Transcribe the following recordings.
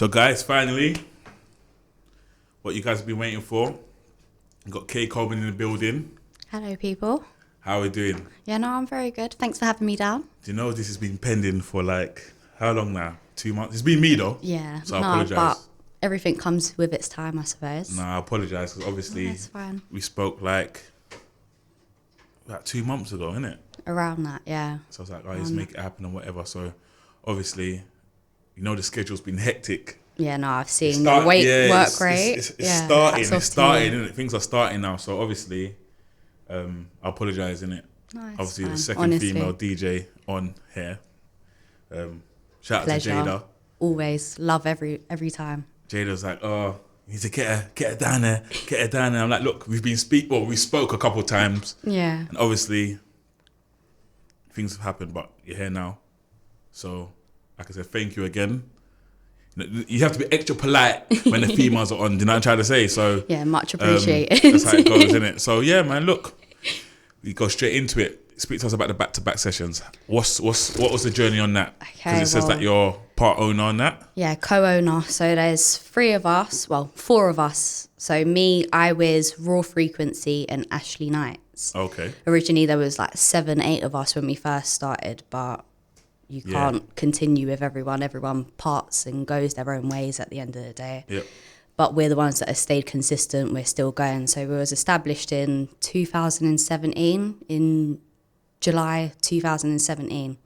So guys, finally, what you guys have been waiting for. We've got Kay Coleman in the building. Hello, people. How are we doing? Yeah, no, I'm very good. Thanks for having me down. Do you know this has been pending for like, how long now? 2 months? It's been me though. Yeah, So I apologise. but everything comes with its time, I suppose. No, I apologise because obviously That's fine. we spoke like about 2 months ago, innit? Around that, yeah. So I was like, oh, let's make it happen and whatever. So obviously, you know the schedule's been hectic. Yeah, no, I've seen the work rate. It's yeah, starting, hats it's off to starting, you. innit? Things are starting now. So obviously, I apologise, innit? No, it's Obviously, the fine, second honestly. female DJ on here. Shout Pleasure. out to Jada. Always love every time. Jada's like, oh, you need to get her down there, get her down there. I'm like, look, we spoke a couple of times, Yeah. and obviously things have happened, but you're here now. So, like I said, thank you again. You have to be extra polite when the females are on. Do you know what I'm trying to say? So Yeah, much appreciated. that's how it goes, isn't it? So yeah, man, look, we go straight into it. Speak to us about the back-to-back sessions. What was the journey on that? Because Okay, it says well- that you're part owner on that. Yeah, co-owner. So there's 4 of us. So me, Iwiz, Raw Frequency, and Ashley Knights. Okay. Originally, there was like 7, 8 of us when we first started, but you Yeah. can't continue with everyone. Everyone parts and goes their own ways at the end of the day. Yep. But we're the ones that have stayed consistent. We're still going. So we was established in 2017, in July 2017.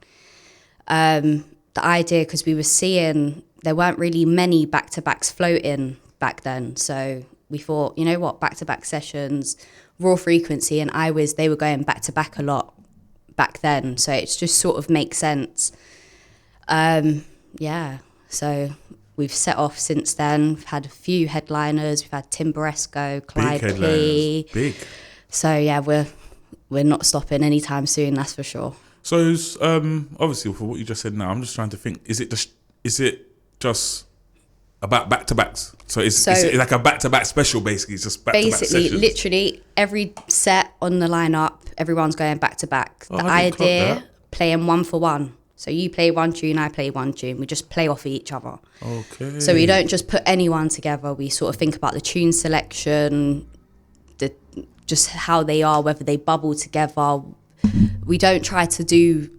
The idea, because we were seeing there weren't really many back-to-backs floating back then. So we thought, you know what, back-to-back sessions, Raw Frequency and Iwiz, they were going back-to-back a lot back then. So it just sort of makes sense. Yeah, so we've set off since then. We've had a few headliners. We've had Tim Boresco, Clyde Big P. headliners. Big. So yeah, we're not stopping anytime soon, that's for sure. So it's, obviously for what you just said now, I'm just trying to think, is it just about back-to-backs? So it's like a back-to-back special basically, it's just back-to-back Basically, sessions? literally every set on the lineup, everyone's going back to back. Oh, The I didn't clock idea, that. playing 1 for 1. So you play one tune, I play one tune. We just play off each other. Okay. So we don't just put anyone together. We sort of think about the tune selection, just how they are, whether they bubble together. We don't try to do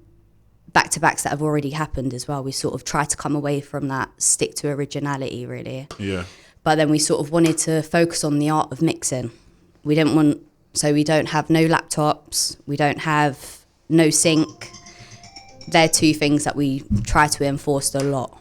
back-to-backs that have already happened as well. We sort of try to come away from that, stick to originality, really. Yeah. But then we sort of wanted to focus on the art of mixing. We don't have no laptops. We don't have no sync. They're 2 things that we try to enforce a lot.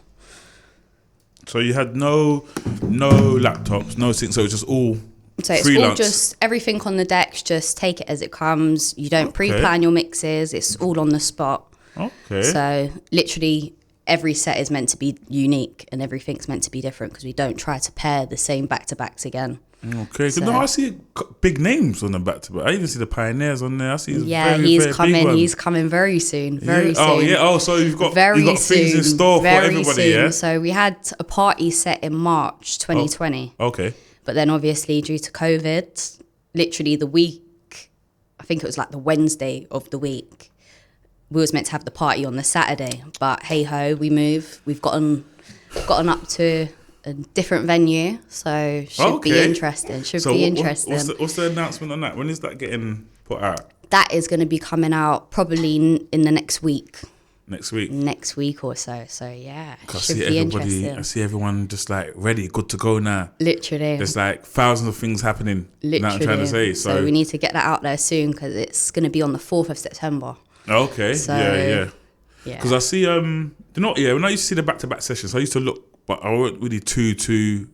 So you had no laptops, no sync, so it's just all So it's freelance. all just everything on the decks, just take it as it comes. You don't pre-plan your mixes. It's all on the spot. Okay. So literally every set is meant to be unique and everything's meant to be different because we don't try to pair the same back-to-backs again. Okay. So- No, I see big names on the back-to-back. I even see the Pioneers on there. I see Yeah, very, he's very coming. big ones. He's coming very soon. Very soon. Oh, yeah. Oh, so you've got things in store for everybody, yeah? So we had a party set in March 2020. Okay. But then obviously due to COVID, literally the week, I think it was like the Wednesday of the week, we was meant to have the party on the Saturday. But hey ho, we move. We've gotten up to a different venue, so should be interesting. What's the announcement on that? When is that getting put out? That is going to be coming out probably in the next week. Next week. Or so. So yeah, I should be interesting. I see everyone just like ready, good to go now. Literally. There's like thousands of things happening. Literally. You know what I'm trying to say? So we need to get that out there soon because it's going to be on the 4th of September. Okay. So, yeah. Yeah. Because I see, when I used to see the back-to-back sessions, I used to look, but I wasn't really I didn't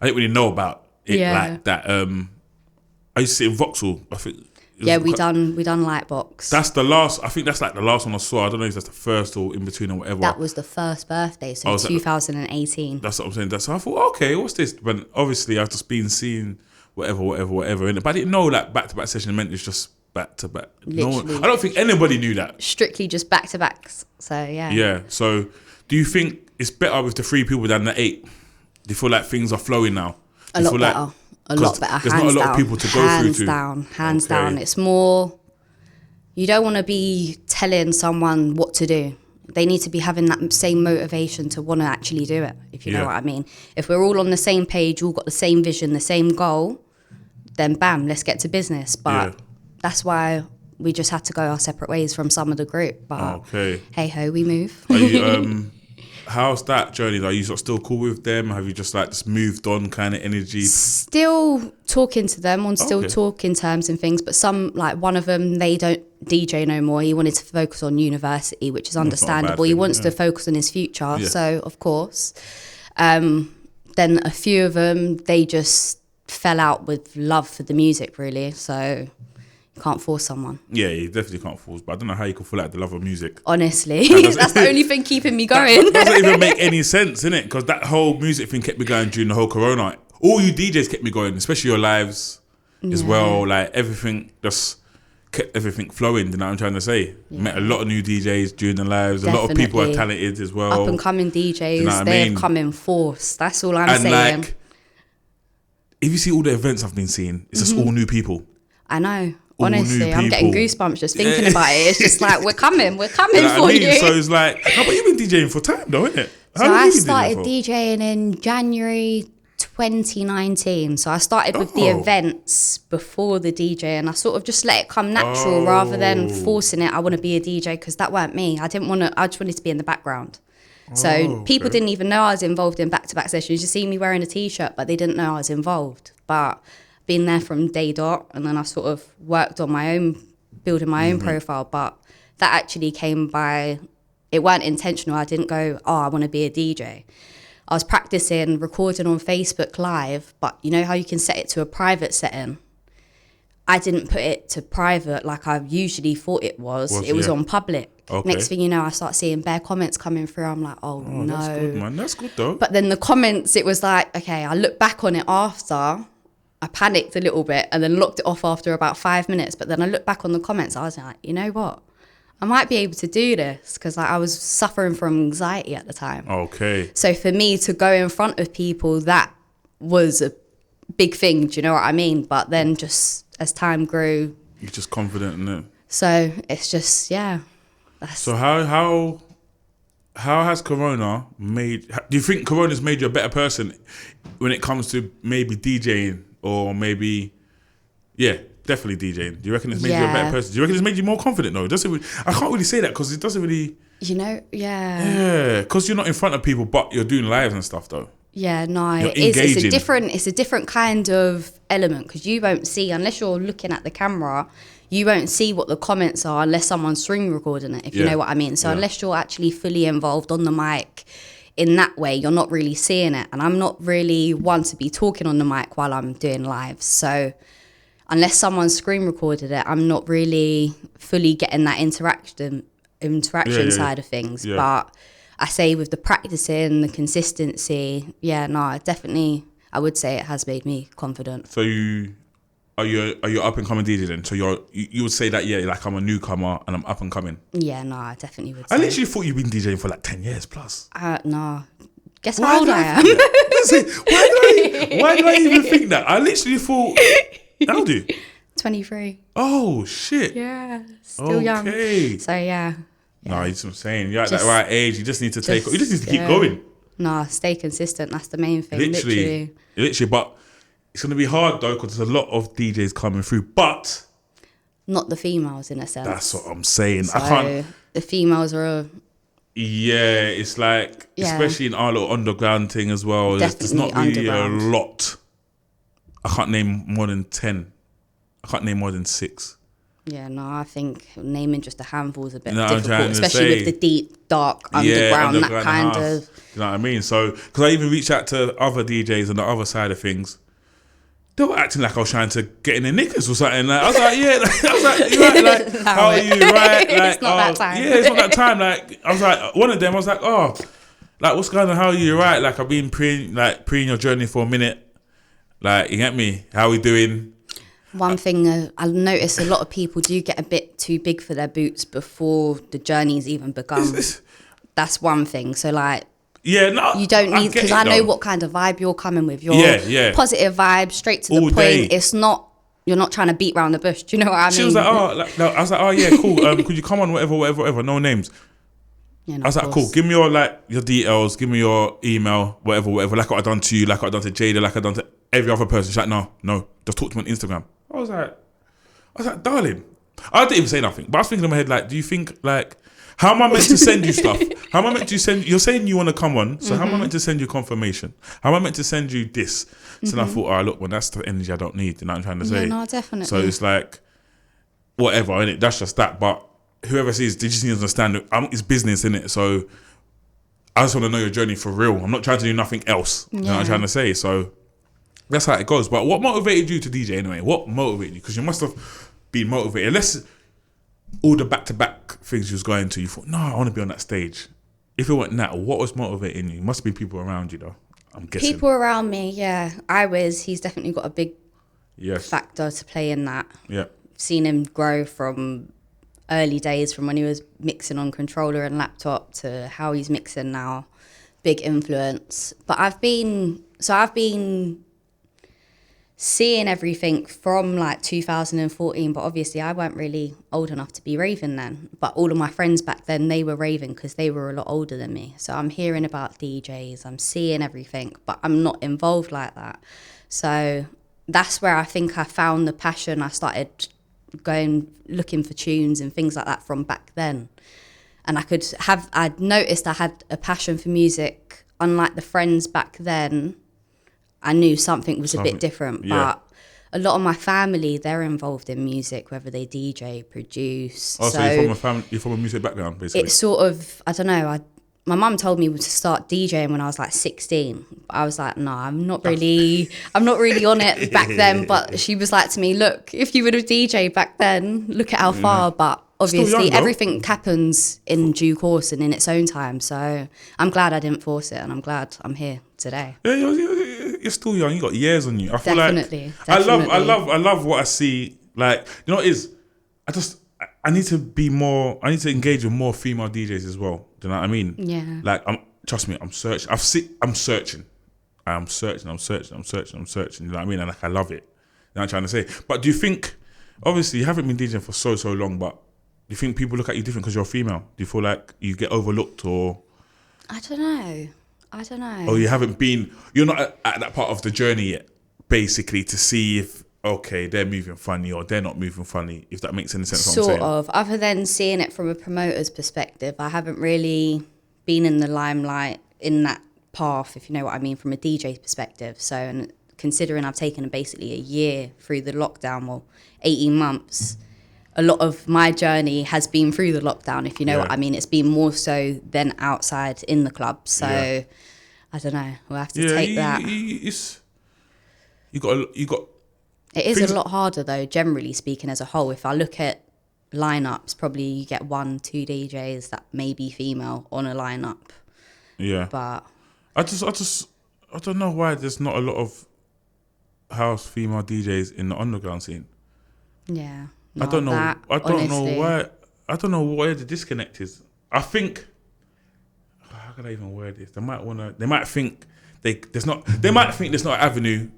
really know about it like that. I used to see in Vauxhall, I think. Yeah, we done Lightbox. That's the last, I think that's like the last one I saw. I don't know if that's the first or in between or whatever. That was the first birthday, so 2018. That's what I'm saying. So I thought, okay, what's this? But obviously I've just been seeing whatever. But I didn't know that back-to-back session meant it's just back-to-back. No one, I don't think anybody knew that. Strictly just back-to-backs. So yeah. Yeah. So do you think it's better with the 3 people than the 8? Do you feel like things are flowing now? A lot better. A lot better. There's not a lot of people to go through to. Hands down. It's more, you don't want to be telling someone what to do. They need to be having that same motivation to want to actually do it, if you know Yeah. what I mean. If we're all on the same page, all got the same vision, the same goal, then bam, let's get to business. But Yeah. that's why we just had to go our separate ways from some of the group. But Okay. hey ho, we move. Are you, how's that journey? Are you sort of still cool with them? Have you just like just moved on kind of energy? Still talking to them on still Okay. talking terms and things, but some, like one of them, they don't DJ no more. He wanted to focus on university, which is not a bad understandable. He thing, wants yeah. to focus on his future, Yeah. so of course. Then a few of them, they just fell out with love for the music, really. So you can't force someone. Yeah, you definitely can't force, but I don't know how you can fall out the love of music. Honestly, doesn't- that's the only thing keeping me That going. doesn't even make any sense, innit? Because that whole music thing kept me going during the whole corona. All you DJs kept me going, especially your lives as well. Like everything just kept everything flowing. You know what I'm trying to say? Met a lot of new DJs during the lives. A lot of people are Definitely. talented as well. Up and coming DJs, you know what I they've mean? come in force. That's all I'm And saying. like, if you see all the events I've been seeing, it's just all new people. I know. All new Honestly, I'm getting people. goosebumps just thinking about it. It's just like, we're coming You know for what I mean? you. So it's like, no, but you've been DJing for time though, innit? How So long I have you been started DJing for? DJing in January 2019. So I started with the Oh. events before the DJ, and I sort of just let it come natural rather than forcing it. I want to be a DJ, because that weren't me. I didn't want to. I just wanted to be in the background. So people didn't even know I was involved in back-to-back sessions. You see me wearing a T-shirt, but they didn't know I was involved. But been there from day dot, and then I sort of worked on my own, building my own profile. But that actually came by, it weren't intentional. I didn't go, oh, I want to be a DJ. I was practicing recording on Facebook Live, but you know how you can set it to a private setting? I didn't put it to private like I usually thought it was. It was yeah. on public. Okay. Next thing you know, I start seeing bare comments coming through. I'm like, oh no. That's good, man. That's good though. But then the comments, it was like, okay, I look back on it after, I panicked a little bit and then locked it off after about 5 minutes. But then I looked back on the comments, I was like, you know what? I might be able to do this, because like, I was suffering from anxiety at the time. Okay. So for me to go in front of people, that was a big thing, do you know what I mean? But then just as time grew, You're just confident in it. so it's just, yeah. That's, So how has Corona made? Do you think Corona's made you a better person when it comes to maybe DJing or maybe, yeah, definitely DJing? Do you reckon it's made you a better Yeah. person? Do you reckon it's made you more confident? No, it doesn't. Really, I can't really say that because it doesn't really. you know, yeah. Yeah, because you're not in front of people, but you're doing lives and stuff though. Yeah, no, You're it is. engaging. It's a different kind of element, because you won't see, unless you're looking at the camera, you won't see what the comments are unless someone's screen recording it, if you Yeah. know what I mean. So Yeah. unless you're actually fully involved on the mic in that way, you're not really seeing it. And I'm not really one to be talking on the mic while I'm doing lives. So unless someone's screen recorded it, I'm not really fully getting that interaction yeah. side of things. Yeah. But I say with the practicing, the consistency, yeah, no, definitely, I would say it has made me confident. So are you up and coming DJ then? So you would say that, yeah, like I'm a newcomer and I'm up and coming. Yeah, no, I definitely would I say. literally thought you've been DJing for like 10 years plus. No. Guess Why how old did I I am? think that? Listen, why did I even think that? I literally thought, how old are you? 23. Oh, shit. Yeah, still young. Okay. So, yeah. No, that's what I'm saying. You're at Just- that right age. You just need to you just need to keep yeah. going. No, stay consistent. That's the main thing. Literally. But it's going to be hard though, because there's a lot of DJs coming through. But Not the females, in a sense. that's what I'm saying. So I can't. the females are Yeah, it's like, Yeah. especially in our little underground thing as well. There's Definitely not really underground. a lot. I can't name more than 10. I can't name more than 6. yeah, no, I think naming just a handful is a bit You know what I'm difficult, trying to especially say? with the deep, dark underground, that kind house. of. You know what I mean? So, because I even reached out to other DJs on the other side of things, they were acting like I was trying to get in their knickers or something. Like, I was like, yeah. I was like, you right? Like, how are you? Right? Like, It's not that time. Yeah, it's not that time. Like, I was like, one of them, I was like, oh, like, what's going on? How are you? Right? Like, I've been preying your journey for a minute. Like, you get me? How we doing? One thing I notice, a lot of people do get a bit too big for their boots before the journey's even begun. That's one thing. So like, Yeah, no. you don't need, because I know though. what kind of vibe you're coming with. You're Yeah. positive vibe, straight to All the point. day. It's not, you're not trying to beat around the bush. Do you know what I mean? She was like, oh, no. I was like, oh yeah, cool. Could you come on, whatever, no names. Yeah, no, I was of like, cool, course. give me your details, give me your email, whatever, like what I done to you, like what I done to Jada, like I done to every other person. She's like, no, just talk to me on Instagram. I was like, darling. I didn't even say nothing, but I was thinking in my head, like, do you think, like, how am I meant to send you stuff? How am I meant to send, you're saying you want to come on, so how am I meant to send you confirmation? How am I meant to send you this? So then I thought, look, well, that's the energy I don't need, you know what I'm trying to say? Yeah, no, definitely. So it's like, whatever, innit? That's just that. But whoever sees, they just need to understand that it's business, innit? So I just want to know your journey for real. I'm not trying to do nothing else. You know what I'm trying to say? So that's how it goes. But what motivated you to DJ anyway? What motivated you? Because you must have been motivated. Unless all the back-to-back things you was going to, you thought, no, I want to be on that stage. If it weren't that, what was motivating you? Must be people around you, though. I'm guessing. People around me, yeah. He's definitely got a big factor to play in that. Yeah. Seen him grow from early days, from when he was mixing on controller and laptop to how he's mixing now. Big influence. But I've been seeing everything from like 2014, but obviously I weren't really old enough to be raving then. But all of my friends back then, they were raving because they were a lot older than me. So I'm hearing about DJs, I'm seeing everything, but I'm not involved like that. So that's where I think I found the passion. I started going looking for tunes and things like that from back then. And I'd noticed I had a passion for music. Unlike the friends back then, I knew something was a bit different. But a lot of my family, they're involved in music, whether they DJ, produce. Oh, so you're from a music background, basically. It's sort of, I don't know, my mum told me to start DJing when I was like 16. I was like, no, I'm not really on it back then. But she was like to me, look, if you would have DJed back then, look at how far. But obviously everything happens in due course and in its own time. So I'm glad I didn't force it, and I'm glad I'm here today. Yeah, you're still young. You got years on you. I feel Definitely. I love what I see. Like, you know what it is? I need to be more. I need to engage with more female DJs as well. Do you know what I mean? Yeah. Like, trust me, I'm searching. I'm searching. I'm searching. You know what I mean? And like, I love it. You know what I'm trying to say? But do you think? Obviously, you haven't been DJing for so long, but do you think people look at you different because you're a female? Do you feel like you get overlooked, or? I don't know. Or you're not at that part of the journey yet, basically, to see if, okay, they're moving funny or they're not moving funny, if that makes any sense. Sort of. Other than seeing it from a promoter's perspective, I haven't really been in the limelight in that path, if you know what I mean, from a DJ perspective. So, and considering I've taken basically a year through the lockdown, or 18 months, a lot of my journey has been through the lockdown, if you know what I mean. It's been more so than outside in the club. So I don't know. We'll have to take that. You got. It is a lot harder though, generally speaking, as a whole. If I look at lineups, probably you get 1-2 DJs that may be female on a lineup. Yeah. But I don't know why there's not a lot of house female DJs in the underground scene. Yeah. I don't know why. I don't know where the disconnect is. I think. How can I even word this? They might think there's not an avenue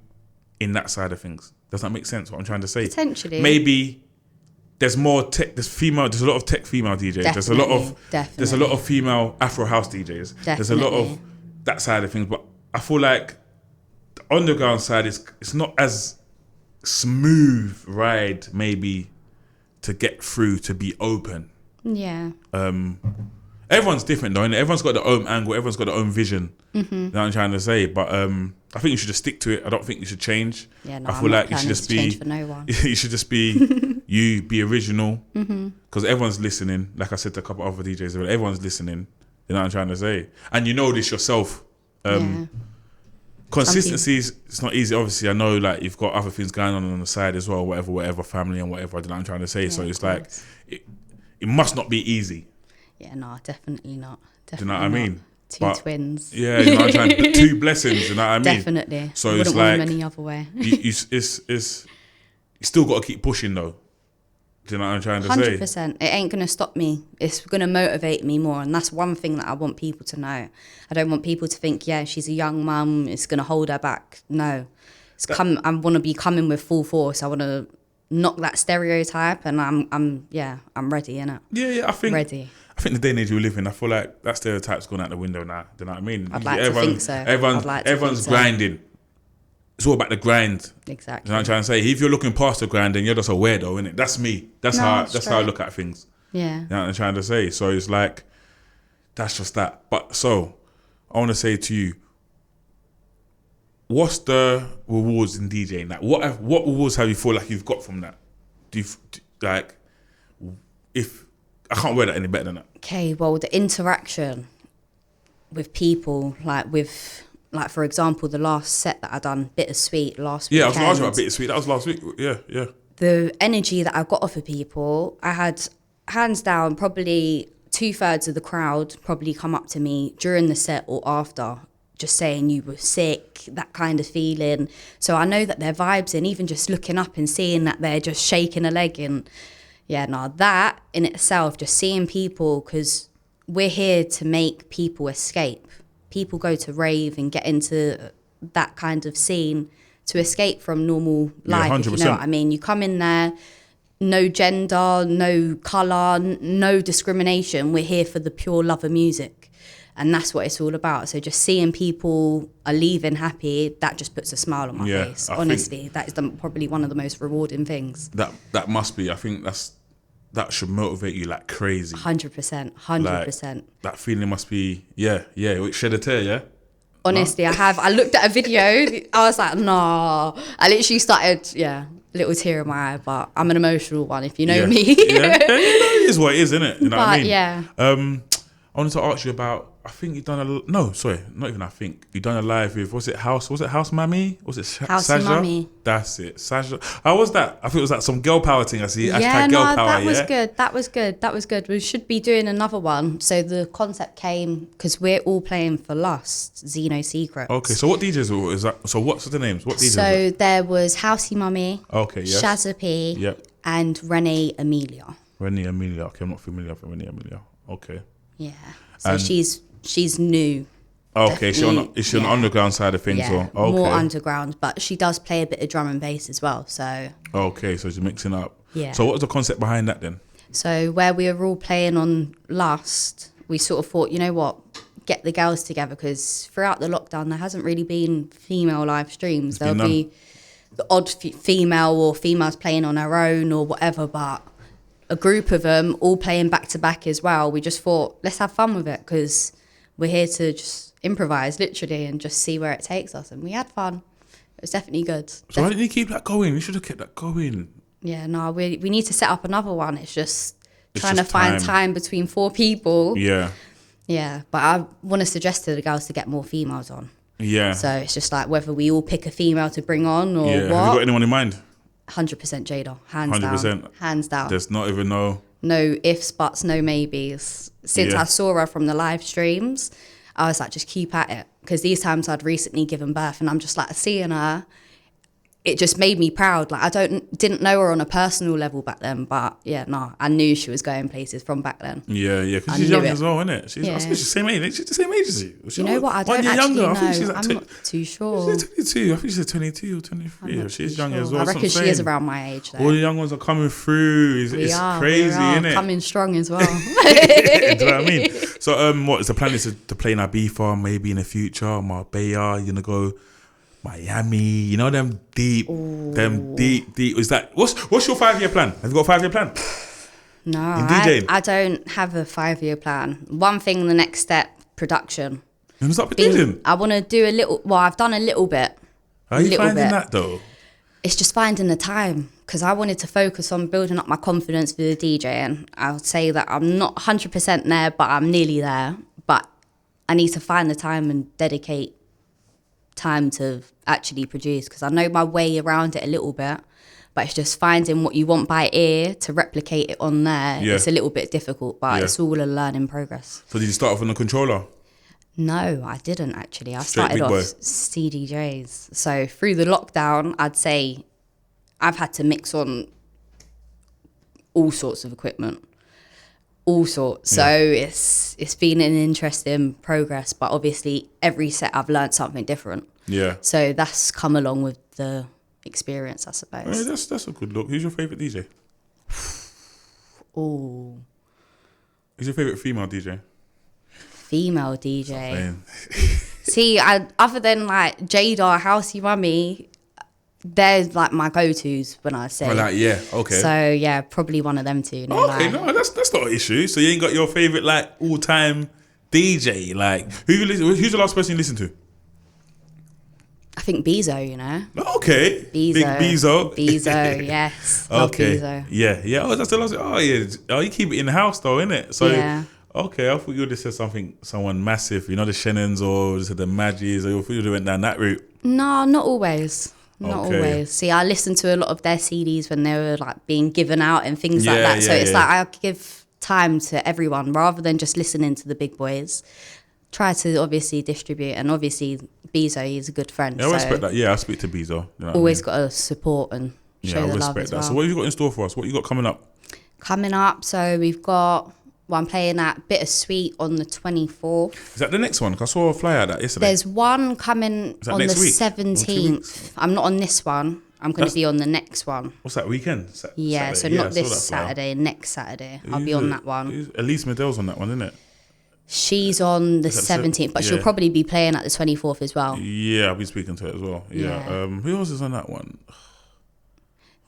in that side of things. Does that make sense? What I'm trying to say? Potentially. Maybe there's more tech. There's a lot of tech female DJs. Definitely. There's a lot of female Afro house DJs. Definitely. There's a lot of that side of things. But I feel like the underground side it's not as smooth ride maybe to get through, to be open. Yeah. Everyone's different though, and everyone's got their own angle, everyone's got their own vision. Mm-hmm. You know what I'm trying to say? But I think you should just stick to it. I don't think you should change. Yeah, no, I feel like you should just be change for no one. You should just be you, be original. Because everyone's listening. Like I said to a couple of other DJs, everyone's listening. You know what I'm trying to say? And you know this yourself. Consistency it's not easy. Obviously, I know like you've got other things going on the side as well, whatever, family and whatever. You know what I'm trying to say? Yeah, so it's like it must not be easy. Yeah, no, definitely not. Definitely do you know what I mean? Two twins. Yeah, you know what I'm trying. 2 blessings. You know what I mean? Definitely. So wouldn't it's want like them any other way. you still got to keep pushing though. Do you know what I'm trying to say? 100%. It ain't going to stop me. It's going to motivate me more. And that's one thing that I want people to know. I don't want people to think, yeah, she's a young mum, it's going to hold her back. No. I want to be coming with full force. I want to knock that stereotype, and I'm ready, innit? Yeah, I think. Ready. I think the day and age we live in, I feel like that stereotype's gone out the window now. Do you know what I mean? I'd like to think so. Everyone's grinding. It's all about the grind. Exactly. You know what I'm trying to say? If you're looking past the grind, then you're just a weirdo, innit? That's me. That's how I look at things. Yeah. You know what I'm trying to say? So it's like, that's just that. But so, I want to say to you, what's the rewards in DJing? Like, what rewards have you feel like you've got from that? If I can't word that any better than that. Okay, well, the interaction with people, like for example, the last set that I done, Bittersweet, last weekend. Yeah, I was going to ask you about Bittersweet. That was last week. Yeah. The energy that I got off of people, I had, hands down, probably 2/3 of the crowd probably come up to me during the set or after, just saying you were sick, that kind of feeling. So I know that their vibes, and even just looking up and seeing that they're just shaking a leg, and that in itself, just seeing people, because we're here to make people escape. People go to rave and get into that kind of scene to escape from normal life, if you know what I mean. You come in there, no gender, no colour, no discrimination. We're here for the pure love of music. And that's what it's all about. So just seeing people are leaving happy, that just puts a smile on my face. Honestly, that is probably one of the most rewarding things. That must be. I think that should motivate you like crazy. 100%. Like, that feeling must be, it shed a tear, yeah? Honestly, no? I looked at a video, I was like, nah. I literally started, little tear in my eye, but I'm an emotional one, if you know me. It is what it is, isn't it? You know what I mean? Yeah. I wanted to ask you about, I think you've done you've done a live with, was it House Mammy? Was it House Saja? Mammy. That's it, Saja. How was that? I think it was like some girl power thing, I see. That was good. We should be doing another one. So the concept came, because we're all playing for Lust, Xeno Secrets. Okay, so what DJs is that? So what's the names? What DJs? So there was Housey Mummy, okay, yes. Shazza P, yep, and Renee Amelia. Renee Amelia. Okay, I'm not familiar with Renee Amelia. Okay. Yeah. So she's new. Okay, is she on the underground side of things? Yeah, or? Okay. More underground, but she does play a bit of drum and bass as well. So. Okay, so she's mixing up. Yeah. So what was the concept behind that then? So where we were all playing on Lust, we sort of thought, you know what, get the girls together, because throughout the lockdown there hasn't really been female live streams. There'll be the odd female or females playing on her own or whatever, but a group of them all playing back to back as well. We just thought, let's have fun with it, because we're here to just improvise literally and just see where it takes us. And we had fun. It was definitely good. So why didn't you keep that going? You should have kept that going. Yeah, no, we need to set up another one. It's just trying to find time between 4 people. Yeah. Yeah, but I want to suggest to the girls to get more females on. Yeah. So it's just like whether we all pick a female to bring on or what. Have you got anyone in mind? 100% Jada, hands 100%. down. Hands down. There's not even no ifs, buts, no maybes. Since I saw her from the live streams, I was like, just keep at it. Because these times I'd recently given birth, and I'm just like, seeing her, it just made me proud. Like, didn't know her on a personal level back then, but I knew she was going places from back then. Yeah, because she's young as well, isn't it? She's the same age. She's the same age as you. You know what? I don't actually know. I think she's like I'm not too sure. She's 22. I think she's 22 or 23. She's young as well. I reckon she is around my age, though. All the young ones are coming through. It's crazy, isn't it? Coming strong as well. Do you know what I mean? So, what is the plan? Is to play in Ibiza maybe in the future? Marbella, you're going to go Miami, you know, them deep. Is that what's your 5-year plan? Have you got a 5-year plan? No, I don't have a 5-year plan. One thing, the next step, production. You start producing? I want to do a little. Well, I've done a little bit. How are you finding that though? It's just finding the time, because I wanted to focus on building up my confidence for the DJing. I'll say that I'm not 100% there, but I'm nearly there. But I need to find the time and dedicate time to actually produce, because I know my way around it a little bit, but it's just finding what you want by ear to replicate it on there. It's a little bit difficult, but it's all a learning progress. So did you start off on the controller? No, I didn't actually. I started off CDJs. So through the lockdown, I'd say I've had to mix on all sorts of equipment. All sorts. So it's been an interesting progress, but obviously every set I've learned something different. Yeah. So that's come along with the experience, I suppose. Yeah, that's a good look. Who's your favourite DJ? Oh, Who's your favourite female DJ? Female DJ. Man. See, other than like Jada, Housey Mummy, they're like my go-tos when I say. Oh, like, yeah, okay. So yeah, probably one of them two. No Okay, lie. no, that's not an issue. So you ain't got your favourite like all-time DJ? Like, who's the last person you listened to? I think Bezo, you know. Okay. Bezo. Big Bezo. Bezo, yes. Love Okay. Bezo. Yeah. Oh, that's the last. Oh, yeah. Oh, you keep it in the house though, innit? So, Yeah. okay. I thought you would have said someone massive. You know, the Shannons or the Maggies. Or you would have went down that route. No, not always. Not Okay. always. See, I listened to a lot of their CDs when they were like being given out and things like Yeah, that. So yeah, it's yeah. like I give time to everyone rather than just listening to the big boys. Try to obviously distribute, and obviously Bezo, he's a good friend. Yeah, I so respect that. Yeah, I speak to Bezo. You know what always I got to support and mean? show Yeah, I the love respect as that. well. So what have you got in store for us? What you got coming up? Coming up, so we've got. Well, I'm playing at Bittersweet on the 24th. Is that the next one? 'Cause I saw a flyer at that yesterday. There's one coming that on the next week? Or 17th. I'm not on this one. I'm going to be on the next one. What's that weekend? Yeah, Saturday? so not I saw this that flyer. Saturday, next Saturday. I'll be on that one. Elise Medell's on that one, isn't it? She's on the Is that 17th, but yeah. she'll probably be playing at the 24th as well. Yeah, I'll be speaking to it as well. Yeah. Yeah. Who else is on that one?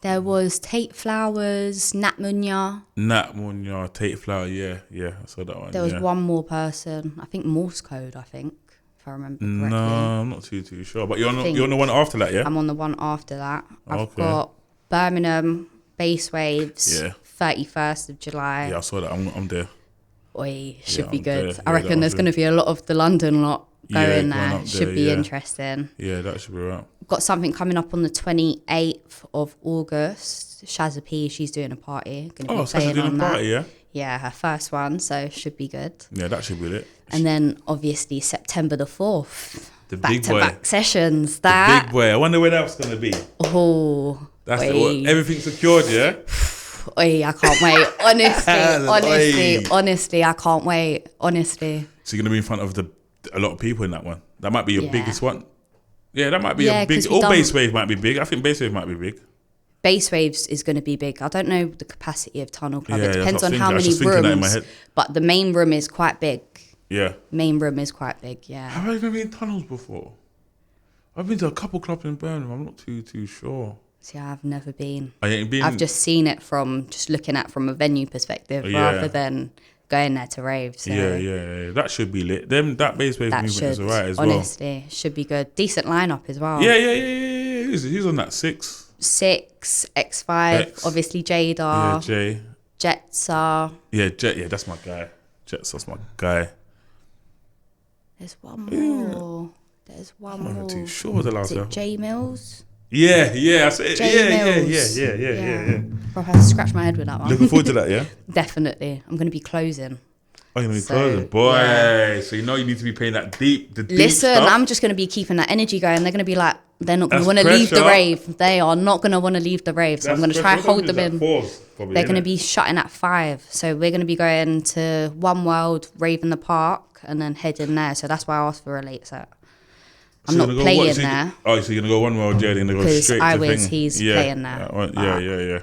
There was Tate Flowers, Nat Munya. Nat Munya, Tate Flower. Yeah, I saw that one. There was yeah. one more person. I think Morse Code, if I remember correctly. No, I'm not too sure. But you're on think- the one after that, yeah? I'm on the one after that. I've Okay. got Birmingham, Bass Waves, Yeah. 31st of July. Yeah, I saw that. I'm there. Oi, should Yeah, be I'm good. there. I Yeah, reckon that there's was going to be a lot of the London lot Yeah, going going there. up Should there, be yeah. interesting. Yeah, that should be right. Got something coming up on the 28th of August. Shazza P, she's doing a party. Gonna Oh, be Sasha playing doing on a that. party, yeah? Yeah, her first one, so should be good. Yeah, that should be it. And then obviously September the 4th. The big boy. Back-to-back sessions. The That. big boy. I wonder where that's going to be. Oh. That's oi. everything's secured, yeah? Oi, I can't wait. Oi. Honestly, I can't wait. Honestly. So you're going to be in front of a lot of people in that one. That might be your Yeah. biggest one. Yeah, that might be Yeah, a big... 'cause we All done- Bass Wave might be big. I think Bass Wave might be big. Bass Waves is going to be big. I don't know the capacity of Tunnel Club. Yeah, It that's depends what on I how was many just thinking that in my rooms. head. But the main room is quite big. Yeah. Main room is quite big, yeah. Have I even been in tunnels before? I've been to a couple clubs in Birmingham. I'm not too sure. See, I've never been. I ain't been... I've just seen it just looking at from a venue perspective Yeah. rather than going there to rave. So Yeah. That should be lit. That Bass Wave that movement should, is alright as honestly, should be good. Decent lineup as well. well. Yeah. Who's on that? 6? 6, X5, X. obviously Yeah, Jada, Jay. Jetsa. Yeah, Jet. Yeah, that's my guy. That's my guy. There's one more. There's one I'm more. not too sure the last Is one. it J Mills? Yeah. I said, J Mills. yeah. Bro, I have to scratch my head with that one. Looking forward to that, yeah? Definitely. I'm going to be closing. Oh, you're going to be So, closing. Boy, yeah. so you know you need to be playing that deep Listen, stuff. I'm just going to be keeping that energy going. They're going to be like, they're not going to That's want to leave the pressure. rave. They are not going to want to leave the rave. So I'm going to try and hold them in. They're going to be shutting at 5. So we're going to be going to One World, Rave in the Park, and then heading there. So that's why I asked for a late set. I'm not playing there. Oh, so you're going to go One World, yeah, then they go Because straight I to was, thing. he's playing there. Yeah.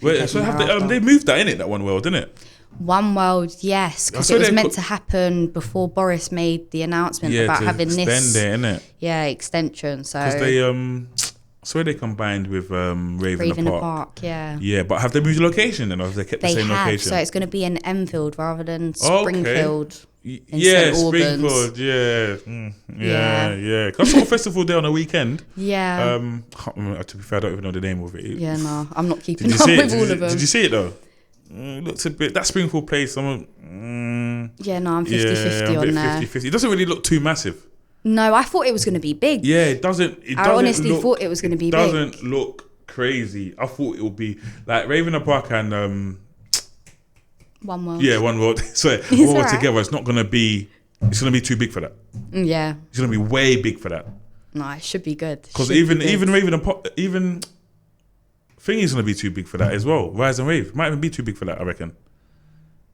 Wait, so heading there after. they moved that, innit, that One World, didn't it? One World, yes, because I it saw was they meant put- to happen before Boris made the announcement Yeah, about to having extend this, it, innit? yeah, extension. So Because they, so they combined with Rave Rave in in the the Park. Park, yeah. Yeah, but have they moved the location then, or have they kept They the same have, location? so it's going to be in Enfield rather than Okay. Springfield. Yeah, St. Albans. Springfield, yeah. Yeah. Yeah. 'Cause I saw a festival there on a weekend. Yeah, Can't remember, to be fair, I don't even know the name of it. yeah, no, I'm not Did keeping you up see it? with all of them. Did you see it though? It looks a bit, that Springfield place, Yeah, no, I'm 50-50 a bit on there. 50-50. It doesn't really look too massive. No, I thought it was going to be big. Yeah, it doesn't. I honestly thought it was going to be big. doesn't look crazy. I thought it would be like Rave in the Park and One World. yeah, One World. So One World alright. together. It's not gonna be. It's gonna be too big for that. Yeah, It's gonna be way big for that. no, it should be good. Because Should be even good. Rave in the Park, even Thingy's gonna be too big for that as well. Rise and Rave might even be too big for that. I reckon.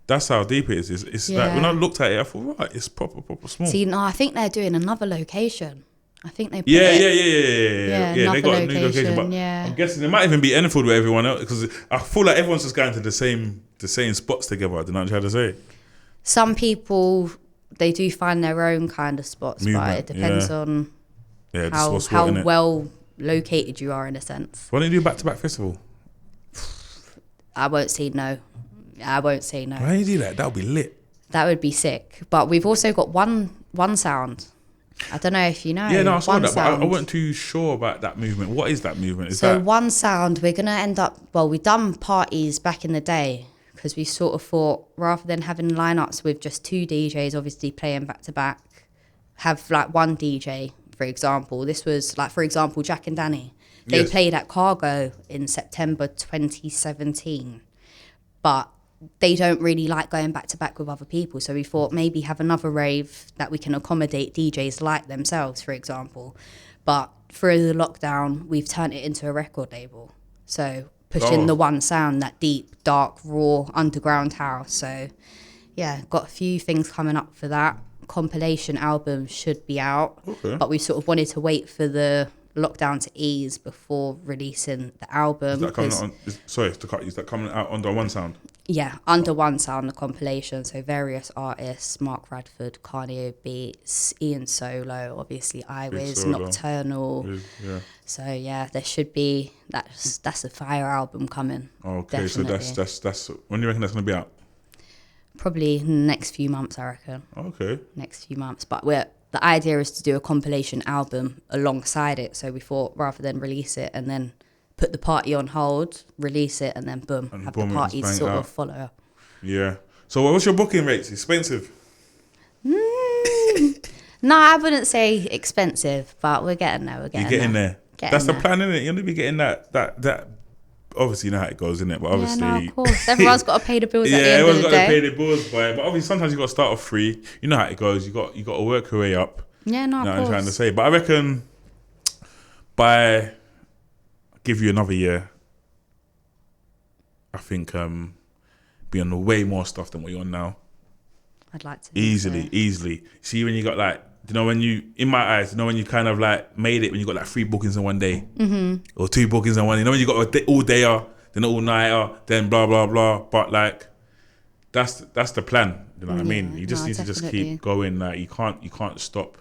That's how deep it is. It's like when I Yeah. looked at it, I thought, right, it's proper small. See, no, I think they're doing another location. I think they put Yeah. it, They another got a new location, location, but yeah. I'm guessing it might even be Enfield with everyone else because I feel like everyone's just going to the same spots together. I don't know what I'm trying to say. Some people, they do find their own kind of spots, but Movement, it depends on Yeah, this how was what, innit? well located you are in a sense. Why don't you do back-to-back festival? I won't say no. I won't say no. Why don't you do that? That would be lit. That would be sick. But we've also got one sound. I don't know if you know. Yeah, no, I saw One that, but I Sound. wasn't too sure about that movement. What is that movement? Is So that One Sound, we're going to end up, well, we've done parties back in the day because we sort of thought rather than having lineups with just two DJs obviously playing back to back, have like one DJ, for example. This was like, for example, Jack and Danny. They Yes. played at Cargo in September 2017, but they don't really like going back to back with other people. So we thought maybe have another rave that we can accommodate DJs like themselves, for example. But through the lockdown, we've turned it into a record label. So pushing Oh. the One Sound, that deep, dark, raw, underground house. So yeah, got a few things coming up for that. Compilation album should be out. Okay. But we sort of wanted to wait for the lockdown to ease before releasing the album. is that coming 'cause- out on? Sorry to cut. Is that coming out under One Sound? yeah, under One Sound, the compilation. So various artists, Mark Radford, Carnio Beats, Ian Solo, obviously Iwiz, Solo. Nocturnal. Yeah. So yeah, there should be, that's a fire album coming. Okay, so Definitely. that's when do you reckon that's gonna be out? Probably in the next few months, I reckon. Okay. Next few months. But the idea is to do a compilation album alongside it. So we thought rather than release it and then put the party on hold, release it and then boom, And have boom, the it's parties bang sort out. of follow. Yeah. So what's your booking rates? Expensive? No, I wouldn't say expensive, but we're getting there. You're getting there. Getting That's the there. plan, isn't it? You're gonna be getting that. Obviously, you know how it goes, isn't it? But obviously, Yeah, no, of course. Everyone's got to pay the bills yeah, at the end of everyone's the got to day. pay their bills, boy. But obviously, sometimes you got to start off free. You know how it goes. You got to work your way up. Yeah, no, You know of what I'm trying to course. say. But I reckon give you another year, I think be on way more stuff than what you're on now. I'd like to think Easily. See, when you got like, you know, when you, in my eyes, you know, when you kind of like made it, when you got like 3 bookings in one day, or 2 bookings in one day, you know, when you got all dayer, then all nighter, then blah, blah, blah. But like, that's the plan. You know what I mean? Yeah, You just no, need to just definitely. keep going. Like, you can't stop.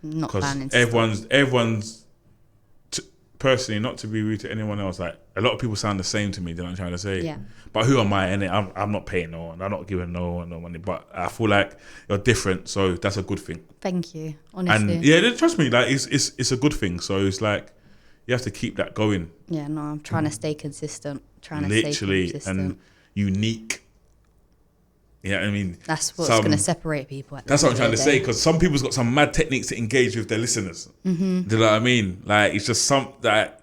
Not Because planning to stop. everyone's personally, not to be rude to anyone else, like a lot of people sound the same to me. You know what I'm trying to say? Yeah. But who am I? And I'm not paying no one. I'm not giving no one no money. But I feel like you're different, so that's a good thing. Thank you, honestly. And yeah, trust me, like it's a good thing. So it's like you have to keep that going, Yeah, no, I'm trying to stay consistent. literally, stay and consistent. unique. Yeah, I mean, That's what's some- going to separate people. At the That's what I'm end trying of to the say, day. because some people's got some mad techniques to engage with their listeners. Mm-hmm. Do you know what I mean? Like, it's just some that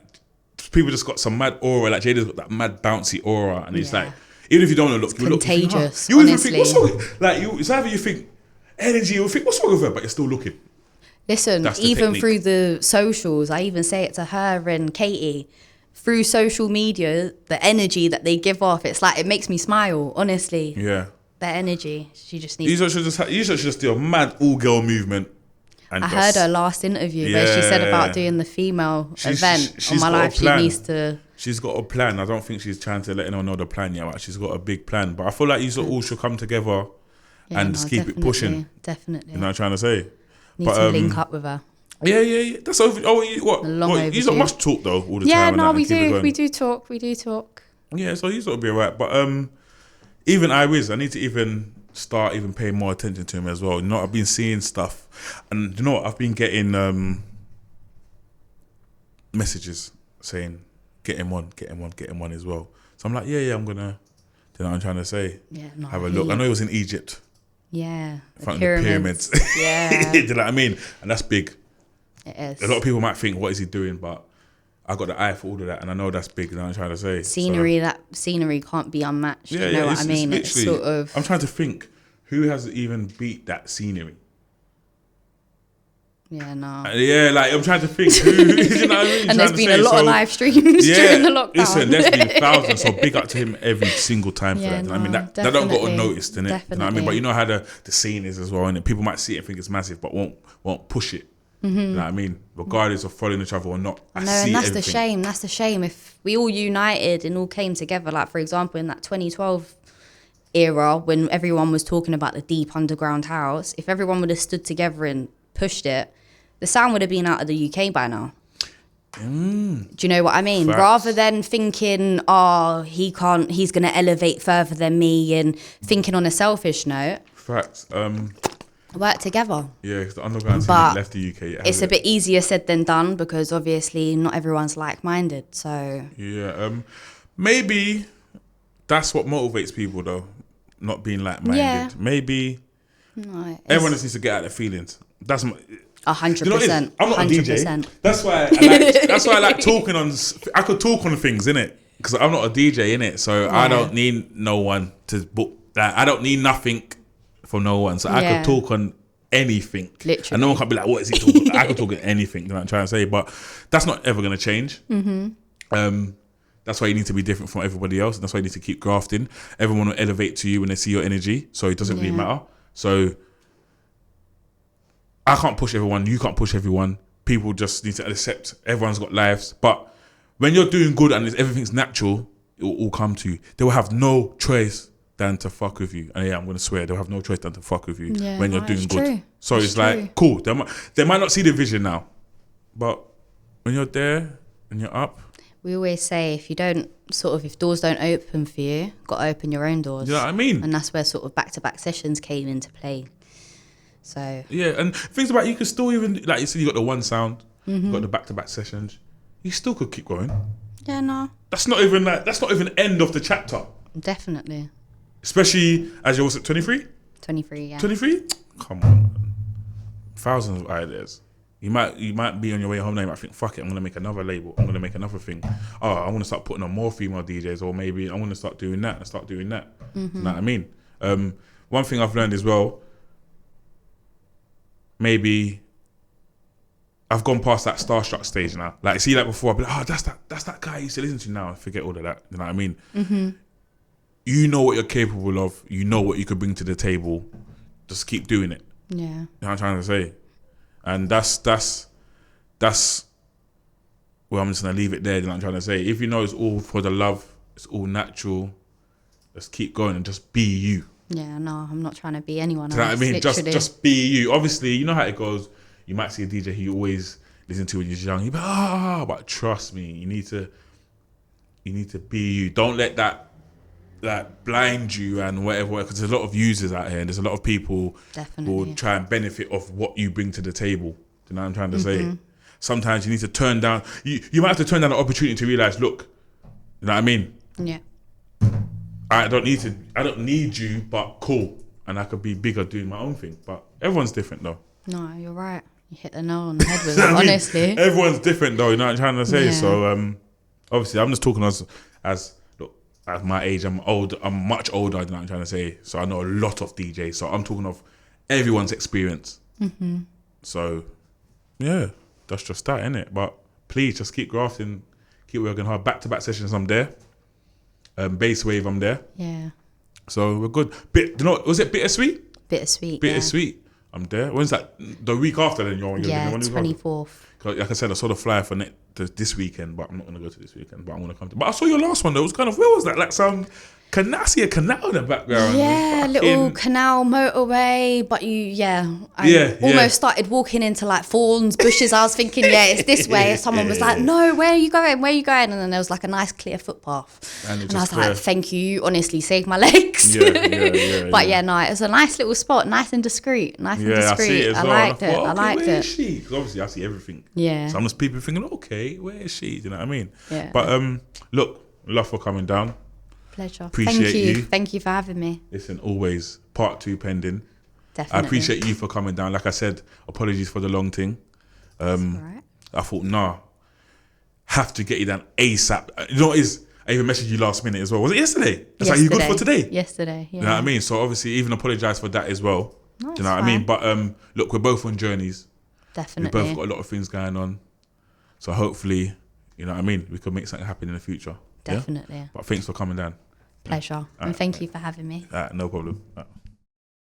people just got some mad aura. Like Jada's got that mad bouncy aura, and it's Yeah. like, even if you don't look, you look contagious, you even think, what's honestly. wrong? Like, it's either you think energy, or you think what's wrong with her, but you're still looking. Listen, That's the even technique. through the socials, I even say it to her and Katie. Through social media, the energy that they give off, it's like it makes me smile. Honestly, Yeah, their energy. She just you needs. should just do a mad all girl movement. And I just- heard her last interview where she said Yeah. about doing the female She's- event she's on my got a life. She plan. needs to. She's got a plan. I don't think she's trying to let anyone know the plan yet, but she's got a big plan. But I feel like you all should come together Yeah, and no, just keep it pushing. Definitely. You know what I'm trying to say? Need but, to link up with her. Yeah. That's over. Oh, what? Long What, you don't overdue. much talk though all the Yeah, time. and no, that, and we keep it do. going. We do talk. We do talk. Yeah, so he's got to be alright. But even I need to even start even paying more attention to him as well. You know, I've been seeing stuff, and you know what? I've been getting messages saying get him on as well. So I'm like, yeah, I'm gonna. You know what I'm trying to say? Yeah, no, Have a look. I know he was in Egypt, Yeah, in front of the pyramids. Yeah, Do you know what I mean? And that's big. it is. A lot of people might think, what is he doing? But I got the eye for all of that, and I know that's big. You know what I'm trying to say? Scenery, that scenery can't be unmatched. Yeah, you know what it's, I mean? It's It's literally, sort of. I'm trying to think who has even beat that scenery. Yeah, no. Yeah, like I'm trying to think who. You know what I mean? And Trying there's to been say, a lot of so- live streams during the lockdown. Listen, there's been thousands, so big up to him every single time for Yeah, that. You know what I mean? no, That don't got definitely. unnoticed, innit? You know what I mean? Definitely. But you know how the scene is as well, and people might see it and think it's massive, but won't push it. You know what I mean? Regardless of following each other or not. I No, see and that's everything. the shame. That's the shame. If we all united and all came together, like for example, in that 2012 era when everyone was talking about the deep underground house, if everyone would have stood together and pushed it, the sound would have been out of the UK by now. Do you know what I mean? Facts. Rather than thinking, oh, he's going to elevate further than me, and thinking on a selfish note, Facts. work together. Yeah, 'cause the underground scene But left the UK. It's a bit easier said than done because obviously not everyone's like-minded. So Yeah. Maybe that's what motivates people, though. Not being like-minded. Yeah. Maybe no, everyone just needs to get out their feelings. That's my. 100%. You know what it is? I'm not a 100%. DJ. That's why I like talking on. I could talk on things, innit? Because I'm not a DJ, innit? So I don't need no one to book that. I don't need nothing from no one. So I could talk on anything. Literally. And no one can be like, what is he talking about? I could talk on anything, you know what I'm trying to say? But that's not ever going to change. That's why you need to be different from everybody else. And that's why you need to keep grafting. Everyone will elevate to you when they see your energy. So it doesn't really matter. So I can't push everyone. You can't push everyone. People just need to accept everyone's got lives. But when you're doing good and everything's natural, it will all come to you. They will have no choice than to fuck with you. And yeah, I'm going to swear, they'll have no choice than to fuck with you when you're doing good. True. So it's like, cool. They might not see the vision now. But when you're there and you're up. We always say if doors don't open for you, got to open your own doors. You know what I mean? And that's where sort of back-to-back sessions came into play. So yeah, and things about you can still even, like you said, you got the one sound, you got the back-to-back sessions. You still could keep going. yeah, no, That's not even end of the chapter. definitely. Especially as you're 23? 23, yeah. 23? Come on. Thousands of ideas. You might be on your way home now, you might think, fuck it, I'm going to make another label. I'm going to make another thing. Oh, I want to start putting on more female DJs, or maybe I want to start doing that and start doing that. You know what I mean? One thing I've learned as well, maybe I've gone past that starstruck stage now. Like, see, like before, I'd be like, oh, that's that guy I used to listen to now. I forget all of that. You know what I mean? You know what you're capable of. You know what you could bring to the table. Just keep doing it. Yeah. You know what I'm trying to say? And that's well, I'm just gonna leave it there. You know what I'm trying to say? If you know it's all for the love, it's all natural, just keep going and just be you. Yeah, no, I'm not trying to be anyone Do you know else. what I mean? Literally. Just be you. Obviously, you know how it goes. You might see a DJ who you always listen to when you're young. You be but trust me, you need to be you. Don't let that blind you and whatever, because there's a lot of users out here and there's a lot of people who will try and benefit off what you bring to the table. Do you know what I'm trying to say? Sometimes you need to turn down, you might have to turn down the opportunity to realize, look, you know what I mean? Yeah. I don't need you, but cool. And I could be bigger doing my own thing. But everyone's different though. No, you're right. You hit the nail on the head with it, honestly. Everyone's different though, you know what I'm trying to say? Yeah. So obviously I'm just talking as at my age, I'm much older than I'm trying to say. So I know a lot of DJs. So I'm talking of everyone's experience. So yeah, that's just that, innit? But please just keep grafting, keep working hard. Back-to-back sessions, I'm there. Bass wave, I'm there. Yeah. So we're good. Was it Bittersweet? Bittersweet. Bittersweet. I'm there. When's that? The week after then, you're Yeah, when 24th. Like I said, I saw the flyer for this weekend, but I'm not going to go to this weekend. But I'm going to come to. But I saw your last one though. It was kind of, where was that? Like some I see a canal in the background. Yeah, little canal motorway, but I almost started walking into like thorns, bushes. I was thinking, it's this way. Someone was like, no, where are you going? Where are you going? And then there was like a nice clear footpath. And I was like, thank you. You honestly saved my legs. But it was a nice little spot, nice and discreet. I see it as well. I liked it. I liked where it. is she? Because obviously I see everything. Yeah. So I'm just people thinking, okay, where is she? Do you know what I mean? Yeah. But look, love for coming down. Pleasure. Appreciate you. Thank you for having me. Listen, always part 2 pending. Definitely. I appreciate you for coming down. Like I said, apologies for the long thing. That's all right. I thought, have to get you down ASAP. You know what is? I even messaged you last minute as well. Was it yesterday? It's like, you good for today? Yesterday, yeah. You know what I mean? So obviously, even apologise for that as well. No, do you know what I mean? But look, we're both on journeys. Definitely. We both got a lot of things going on. So hopefully, you know what I mean, we could make something happen in the future. Definitely. Yeah? But thanks for coming down. Pleasure. And thank you for having me. No problem.